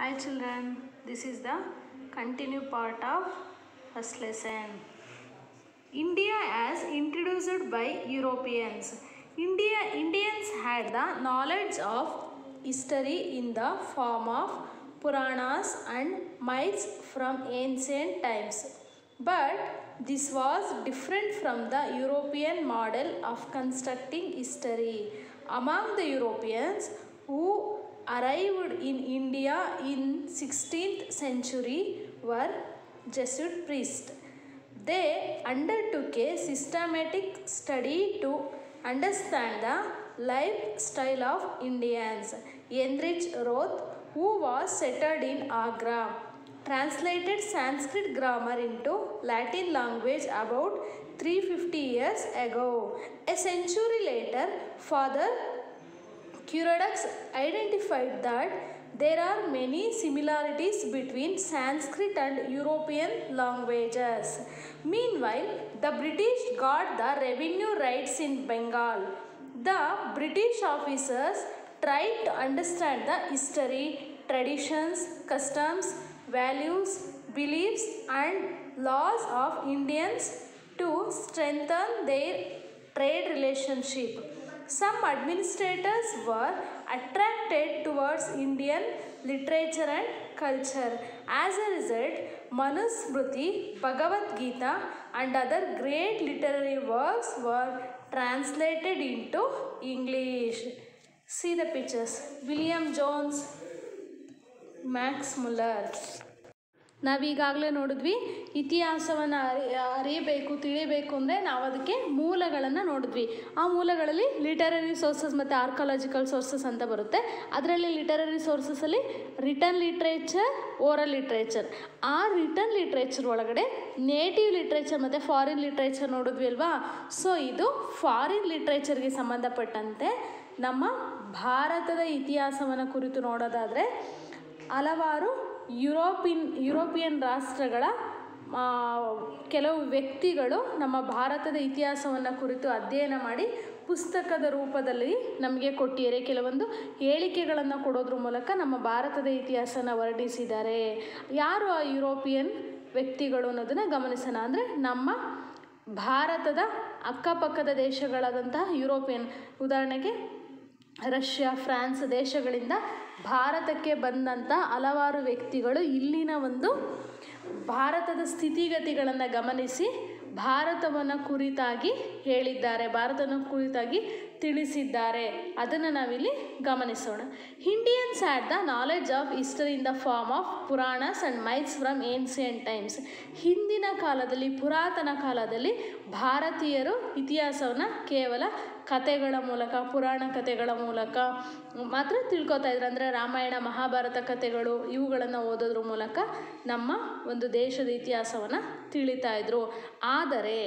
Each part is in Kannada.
Hi children, this is the continue part of first lesson. India as introduced by Europeans. Indians had the knowledge of history in the form of Puranas and myths from ancient times. But this was different from the European model of constructing history. Among the Europeans who arrived in India in 16th century were Jesuit priests. They undertook a systematic study to understand the lifestyle of Indians. Heinrich Roth, who was settled in Agra, translated Sanskrit grammar into Latin language about 350 years ago. A century later, Father Curadox identified that there are many similarities between Sanskrit and European languages. Meanwhile, the British got the revenue rights in Bengal. The British officers tried to understand the history, traditions, customs, values, beliefs, and laws of Indians to strengthen their trade relationship. Some administrators were attracted towards Indian literature and culture. As a result, Manusmriti, Bhagavad Gita, and other great literary works were translated into English. See the pictures. William Jones, Max Muller. ನಾವೀಗಾಗಲೇ ನೋಡಿದ್ವಿ, ಇತಿಹಾಸವನ್ನು ಅರಿಯಬೇಕು, ತಿಳಿಯಬೇಕು ಅಂದರೆ ನಾವು ಅದಕ್ಕೆ ಮೂಲಗಳನ್ನು ನೋಡಿದ್ವಿ. ಆ ಮೂಲಗಳಲ್ಲಿ ಲಿಟರರಿ ಸೋರ್ಸಸ್ ಮತ್ತು ಆರ್ಕಾಲಜಿಕಲ್ ಸೋರ್ಸಸ್ ಅಂತ ಬರುತ್ತೆ. ಅದರಲ್ಲಿ ಲಿಟರರಿ ಸೋರ್ಸಸಲ್ಲಿ ರಿಟರ್ನ್ ಲಿಟ್ರೇಚರ್, ಓರಲ್ ಲಿಟ್ರೇಚರ್. ಆ ರಿಟರ್ನ್ ಲಿಟ್ರೇಚರ್ ಒಳಗಡೆ ನೇಟಿವ್ ಲಿಟ್ರೇಚರ್ ಮತ್ತು ಫಾರಿನ್ ಲಿಟ್ರೇಚರ್ ನೋಡಿದ್ವಿ ಅಲ್ವಾ. ಸೊ ಇದು ಫಾರಿನ್ ಲಿಟ್ರೇಚರ್ಗೆ ಸಂಬಂಧಪಟ್ಟಂತೆ ನಮ್ಮ ಭಾರತದ ಇತಿಹಾಸವನ್ನು ಕುರಿತು ನೋಡೋದಾದರೆ ಹಲವಾರು ಯುರೋಪಿಯನ್ ರಾಷ್ಟ್ರಗಳ ಕೆಲವು ವ್ಯಕ್ತಿಗಳು ನಮ್ಮ ಭಾರತದ ಇತಿಹಾಸವನ್ನು ಕುರಿತು ಅಧ್ಯಯನ ಮಾಡಿ ಪುಸ್ತಕದ ರೂಪದಲ್ಲಿ ನಮಗೆ ಕೊಟ್ಟಿದ್ದಾರೆ. ಕೆಲವೊಂದು ಹೇಳಿಕೆಗಳನ್ನು ಕೊಡೋದ್ರ ಮೂಲಕ ನಮ್ಮ ಭಾರತದ ಇತಿಹಾಸನ ವರ್ಣಿಸಿದ್ದಾರೆ. ಯಾರು ಆ ಯುರೋಪಿಯನ್ ವ್ಯಕ್ತಿಗಳು ಅನ್ನೋದನ್ನು ಗಮನಿಸೋಣ. ಅಂದರೆ ನಮ್ಮ ಭಾರತದ ಅಕ್ಕಪಕ್ಕದ ದೇಶಗಳಾದಂತಹ ಯುರೋಪಿಯನ್, ಉದಾಹರಣೆಗೆ ರಷ್ಯಾ, ಫ್ರಾನ್ಸ್ ದೇಶಗಳಿಂದ ಭಾರತಕ್ಕೆ ಬಂದಂಥ ಹಲವಾರು ವ್ಯಕ್ತಿಗಳು ಇಲ್ಲಿನ ಒಂದು ಭಾರತದ ಸ್ಥಿತಿಗತಿಗಳನ್ನು ಗಮನಿಸಿ ಭಾರತವನ್ನು ಕುರಿತಾಗಿ ಹೇಳಿದ್ದಾರೆ, ಭಾರತವನ್ನು ಕುರಿತಾಗಿ ತಿಳಿಸಿದ್ದಾರೆ. ಅದನ್ನು ನಾವಿಲ್ಲಿ ಗಮನಿಸೋಣ. Indians had the knowledge of history in the form of Puranas and myths from ancient times. ಹಿಂದಿನ ಕಾಲದಲ್ಲಿ, ಪುರಾತನ ಕಾಲದಲ್ಲಿ ಭಾರತೀಯರು ಇತಿಹಾಸವನ್ನು ಕೇವಲ ಕಥೆಗಳ ಮೂಲಕ, ಪುರಾಣ ಕಥೆಗಳ ಮೂಲಕ ಮಾತ್ರ ತಿಳ್ಕೊತಾ ಇದ್ರು. ಅಂದರೆ ರಾಮಾಯಣ, ಮಹಾಭಾರತ ಕಥೆಗಳು ಇವುಗಳನ್ನು ಓದೋದ್ರ ಮೂಲಕ ನಮ್ಮ ಒಂದು ದೇಶದ ಇತಿಹಾಸವನ್ನು ತಿಳಿತಾ ಇದ್ರು. ಆದರೆ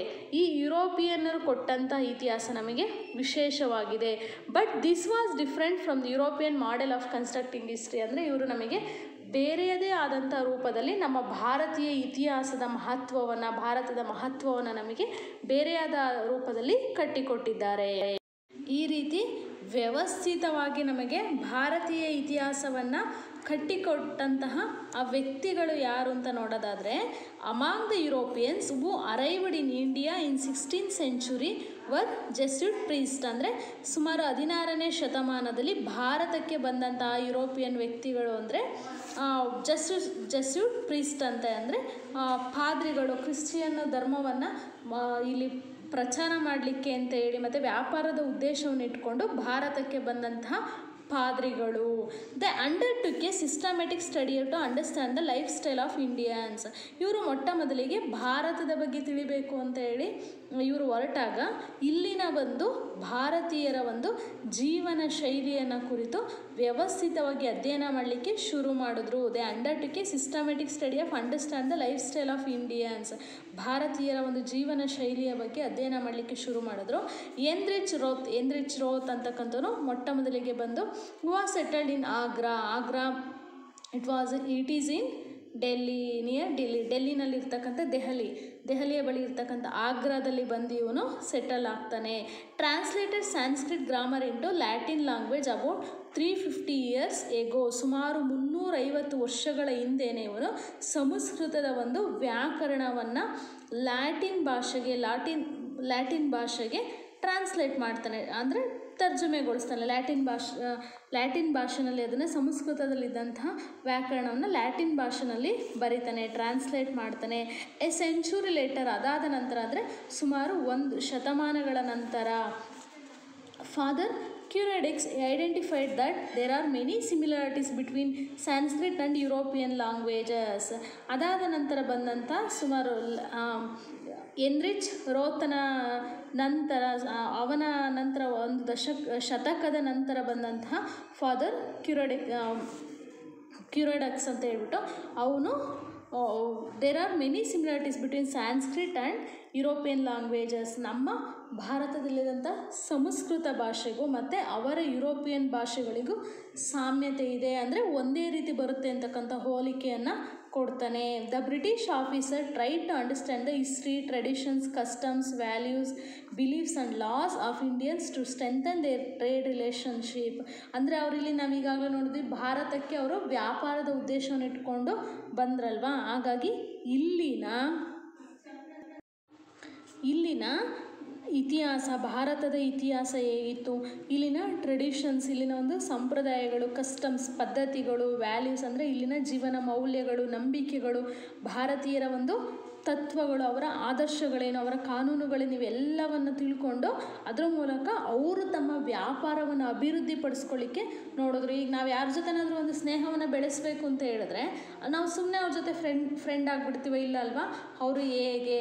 ಈ ಯುರೋಪಿಯನ್ನರು ಕೊಟ್ಟಂಥ ಇತಿಹಾಸ ನಮಗೆ ವಿಶೇಷವಾಗಿದೆ. But this was different from the European model of constructing history. ಅಂದರೆ ಇವರು ನಮಗೆ ಬೇರೆಯದೇ ಆದಂಥ ರೂಪದಲ್ಲಿ ನಮ್ಮ ಭಾರತೀಯ ಇತಿಹಾಸದ ಮಹತ್ವವನ್ನು, ಭಾರತದ ಮಹತ್ವವನ್ನು ನಮಗೆ ಬೇರೆಯಾದ ರೂಪದಲ್ಲಿ ಕಟ್ಟಿಕೊಟ್ಟಿದ್ದಾರೆ. ಈ ರೀತಿ ವ್ಯವಸ್ಥಿತವಾಗಿ ನಮಗೆ ಭಾರತೀಯ ಇತಿಹಾಸವನ್ನು ಕಟ್ಟಿಕೊಟ್ಟಂತಹ ಆ ವ್ಯಕ್ತಿಗಳು ಯಾರು ಅಂತ ನೋಡೋದಾದರೆ, among the Europeans who arrived in India in 16th century were Jesuit priest. ಅಂದರೆ ಸುಮಾರು 16ನೇ ಶತಮಾನದಲ್ಲಿ ಭಾರತಕ್ಕೆ ಬಂದಂತಹ ಯುರೋಪಿಯನ್ ವ್ಯಕ್ತಿಗಳು ಅಂದರೆ ಜೆಸ್ಯೂಟ್ ಪ್ರೀಸ್ಟ್ ಅಂತ. ಅಂದರೆ ಪಾದ್ರಿಗಳು, ಕ್ರಿಶ್ಚಿಯನ್ ಧರ್ಮವನ್ನು ಇಲ್ಲಿ ಪ್ರಚಾರ ಮಾಡಲಿಕ್ಕೆ ಅಂತ ಹೇಳಿ ಮತ್ತು ವ್ಯಾಪಾರದ ಉದ್ದೇಶವನ್ನು ಇಟ್ಕೊಂಡು ಭಾರತಕ್ಕೆ ಬಂದಂತಹ ಪಾದ್ರಿಗಳು. They undertook a systematic study to understand the life style of Indians. ಇವರು ಮೊಟ್ಟ ಮೊದಲಿಗೆ ಭಾರತದ ಬಗ್ಗೆ ತಿಳಿಬೇಕು ಅಂತ ಹೇಳಿ ಇವರು ಹೊರಟಾಗ ಇಲ್ಲಿನ ಒಂದು ಭಾರತೀಯರ ಒಂದು ಜೀವನ ಶೈಲಿಯನ್ನು ಕುರಿತು ವ್ಯವಸ್ಥಿತವಾಗಿ ಅಧ್ಯಯನ ಮಾಡಲಿಕ್ಕೆ ಶುರು ಮಾಡಿದ್ರು. They undertook a systematic study of understand the life style of Indians. ಭಾರತೀಯರ ಒಂದು ಜೀವನ ಶೈಲಿಯ ಬಗ್ಗೆ ಅಧ್ಯಯನ ಮಾಡಲಿಕ್ಕೆ ಶುರು ಮಾಡಿದ್ರು. ಹೆನ್ರಿಚ್ ರೋತ್ ಅಂತಕ್ಕಂಥವ್ರು ಮೊಟ್ಟ ಮೊದಲಿಗೆ ಬಂದು who was settled in Agra. It is in ಡೆಲ್ಲಿನಲ್ಲಿರ್ತಕ್ಕಂಥ ದೆಹಲಿಯ ಬಳಿ ಇರ್ತಕ್ಕಂಥ ಆಗ್ರಾದಲ್ಲಿ ಬಂದು ಇವನು ಸೆಟಲ್ ಆಗ್ತಾನೆ. Translated Sanskrit grammar into Latin language about 350 years ago, ಸುಮಾರು 350 ವರ್ಷಗಳ ಹಿಂದೆಯೇ ಇವನು ಸಂಸ್ಕೃತದ ಒಂದು ವ್ಯಾಕರಣವನ್ನು ಲ್ಯಾಟಿನ್ ಭಾಷೆಗೆ ಟ್ರಾನ್ಸ್ಲೇಟ್ ಮಾಡ್ತಾನೆ, ಅಂದರೆ ತರ್ಜುಮೆಗೊಳಿಸ್ತಾನೆ. ಲ್ಯಾಟಿನ್ ಭಾಷೆನಲ್ಲಿ ಅದನ್ನು ಸಂಸ್ಕೃತದಲ್ಲಿದ್ದಂತಹ ವ್ಯಾಕರಣವನ್ನು ಲ್ಯಾಟಿನ್ ಭಾಷೆನಲ್ಲಿ ಬರೀತಾನೆ, ಟ್ರಾನ್ಸ್ಲೇಟ್ ಮಾಡ್ತಾನೆ. ಎ ಸೆಂಚುರಿ ಲೇಟರ್, ಅದಾದ ನಂತರ ಅಂದರೆ ಸುಮಾರು 1 ಶತಮಾನಗಳ ನಂತರ, father Coeurdoux identified that there are many similarities between Sanskrit and European languages. ಅದಾದ ನಂತರ ಬಂದಂಥ ಸುಮಾರು ಎನ್ರಿಚ್ ರೋತನ ನಂತರ, ಅವನ ನಂತರ ಒಂದು ಶತಕದ ನಂತರ ಬಂದಂತಹ ಫಾದರ್ ಕ್ಯೂರೆಡಕ್ಸ್ ಅಂತ ಹೇಳ್ಬಿಟ್ಟು ಅವನು there are many similarities between Sanskrit and European languages. ನಮ್ಮ ಭಾರತದಲ್ಲಿದ್ದಂಥ ಸಂಸ್ಕೃತ ಭಾಷೆಗೂ ಮತ್ತು ಅವರ ಯುರೋಪಿಯನ್ ಭಾಷೆಗಳಿಗೂ ಸಾಮ್ಯತೆ ಇದೆ, ಅಂದರೆ ಒಂದೇ ರೀತಿ ಬರುತ್ತೆ ಅಂತಕ್ಕಂಥ ಹೋಲಿಕೆಯನ್ನು ಕೊಡ್ತಾನೆ. The British officer tried to understand the history, traditions, customs, values, beliefs and laws of Indians to strengthen their trade relationship. ಅಂದರೆ ಅವರಿಲ್ಲಿ ನಾವು ಈಗಾಗಲೇ ನೋಡಿದ್ವಿ, ಭಾರತಕ್ಕೆ ಅವರು ವ್ಯಾಪಾರದ ಉದ್ದೇಶವನ್ನು ಇಟ್ಕೊಂಡು ಬಂದ್ರಲ್ವಾ, ಹಾಗಾಗಿ ಇಲ್ಲಿನ ಇತಿಹಾಸ, ಭಾರತದ ಇತಿಹಾಸ ಹೇಗಿತ್ತು, ಇಲ್ಲಿನ ಟ್ರೆಡಿಷನ್ಸ್, ಇಲ್ಲಿನ ಒಂದು ಸಂಪ್ರದಾಯಗಳು, ಕಸ್ಟಮ್ಸ್, ಪದ್ಧತಿಗಳು, ವ್ಯಾಲ್ಯೂಸ್ ಅಂದರೆ ಇಲ್ಲಿನ ಜೀವನ ಮೌಲ್ಯಗಳು, ನಂಬಿಕೆಗಳು, ಭಾರತೀಯರ ಒಂದು ತತ್ವಗಳು, ಅವರ ಆದರ್ಶಗಳೇನು, ಅವರ ಕಾನೂನುಗಳೇನು, ಇವೆಲ್ಲವನ್ನು ತಿಳ್ಕೊಂಡು ಅದರ ಮೂಲಕ ಅವರು ತಮ್ಮ ವ್ಯಾಪಾರವನ್ನು ಅಭಿವೃದ್ಧಿಪಡಿಸ್ಕೊಳ್ಳಿಕ್ಕೆ ನೋಡಿದ್ರು. ಈಗ ನಾವು ಯಾರ ಜೊತೆನಾದರೂ ಒಂದು ಸ್ನೇಹವನ್ನು ಬೆಳೆಸಬೇಕು ಅಂತ ಹೇಳಿದ್ರೆ ನಾವು ಸುಮ್ಮನೆ ಅವ್ರ ಜೊತೆ ಫ್ರೆಂಡ್ ಆಗಿಬಿಡ್ತೀವ, ಇಲ್ಲ ಅಲ್ವಾ? ಅವರು ಹೇಗೆ,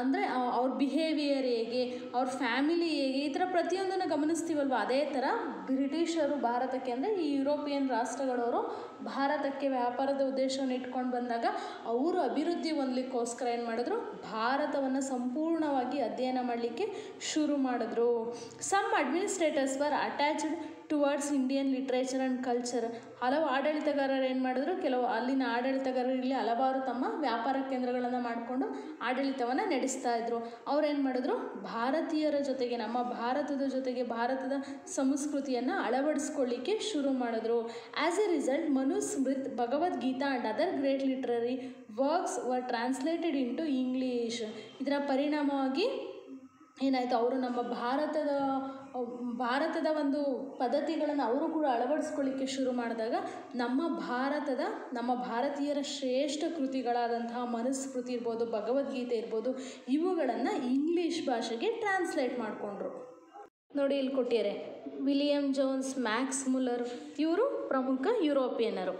ಅಂದರೆ ಅವ್ರ ಬಿಹೇವಿಯರ್ ಹೇಗೆ, ಅವ್ರ ಫ್ಯಾಮಿಲಿ ಹೇಗೆ, ಈ ಥರ ಪ್ರತಿಯೊಂದನ್ನು ಗಮನಿಸ್ತೀವಲ್ವ. ಅದೇ ಥರ ಬ್ರಿಟಿಷರು ಭಾರತಕ್ಕೆ, ಅಂದರೆ ಈ ಯುರೋಪಿಯನ್ ರಾಷ್ಟ್ರಗಳವರು ಭಾರತಕ್ಕೆ ವ್ಯಾಪಾರದ ಉದ್ದೇಶವನ್ನು ಇಟ್ಕೊಂಡು ಬಂದಾಗ ಅವರು ಅಭಿವೃದ್ಧಿ ಹೊಂದಲಿಕ್ಕೋಸ್ಕರ ಏನು ಮಾಡಿದ್ರು, ಭಾರತವನ್ನು ಸಂಪೂರ್ಣವಾಗಿ ಅಧ್ಯಯನ ಮಾಡಲಿಕ್ಕೆ ಶುರು ಮಾಡಿದ್ರು. Some administrators were attached towards Indian literature and culture. ಹಲವು ಆಡಳಿತಗಾರರು ಏನು ಮಾಡಿದ್ರು, ಅಲ್ಲಿನ ಆಡಳಿತಗಾರರು ಇಲ್ಲಿ ಹಲವಾರು ತಮ್ಮ ವ್ಯಾಪಾರ ಕೇಂದ್ರಗಳನ್ನು ಮಾಡಿಕೊಂಡು ಆಡಳಿತವನ್ನು ನಡೆಸ್ತಾ ಇದ್ರು. ಅವ್ರೇನು ಮಾಡಿದ್ರು, ಭಾರತೀಯರ ಜೊತೆಗೆ, ನಮ್ಮ ಭಾರತದ ಜೊತೆಗೆ ಭಾರತದ ಸಂಸ್ಕೃತಿಯನ್ನು ಅಳವಡಿಸ್ಕೊಳ್ಳಿಕ್ಕೆ ಶುರು ಮಾಡಿದ್ರು. As a result Manusmriti, Bhagavad Gita and other great literary works were translated into English. ಇದರ ಪರಿಣಾಮವಾಗಿ ಏನಾಯಿತು, ಅವರು ನಮ್ಮ ಭಾರತದ ಒಂದು ಪದ್ಧತಿಗಳನ್ನು ಅವರು ಕೂಡ ಅಳವಡಿಸ್ಕೊಳ್ಳಿಕ್ಕೆ ಶುರು ಮಾಡಿದಾಗ ನಮ್ಮ ಭಾರತೀಯರ ಶ್ರೇಷ್ಠ ಕೃತಿಗಳಾದಂತಹ ಮನುಸ್ಮೃತಿ ಇರ್ಬೋದು, ಭಗವದ್ಗೀತೆ ಇರ್ಬೋದು, ಇವುಗಳನ್ನು ಇಂಗ್ಲೀಷ್ ಭಾಷೆಗೆ ಟ್ರಾನ್ಸ್ಲೇಟ್ ಮಾಡಿಕೊಂಡ್ರು. ನೋಡಿ ಇಲ್ಲಿ ಕೊಟ್ಟಿದ್ದಾರೆ, ವಿಲಿಯಂ ಜೋನ್ಸ್, ಮ್ಯಾಕ್ಸ್ ಮುಲ್ಲರ್, ಇವರು ಪ್ರಮುಖ ಯುರೋಪಿಯನ್ನರು.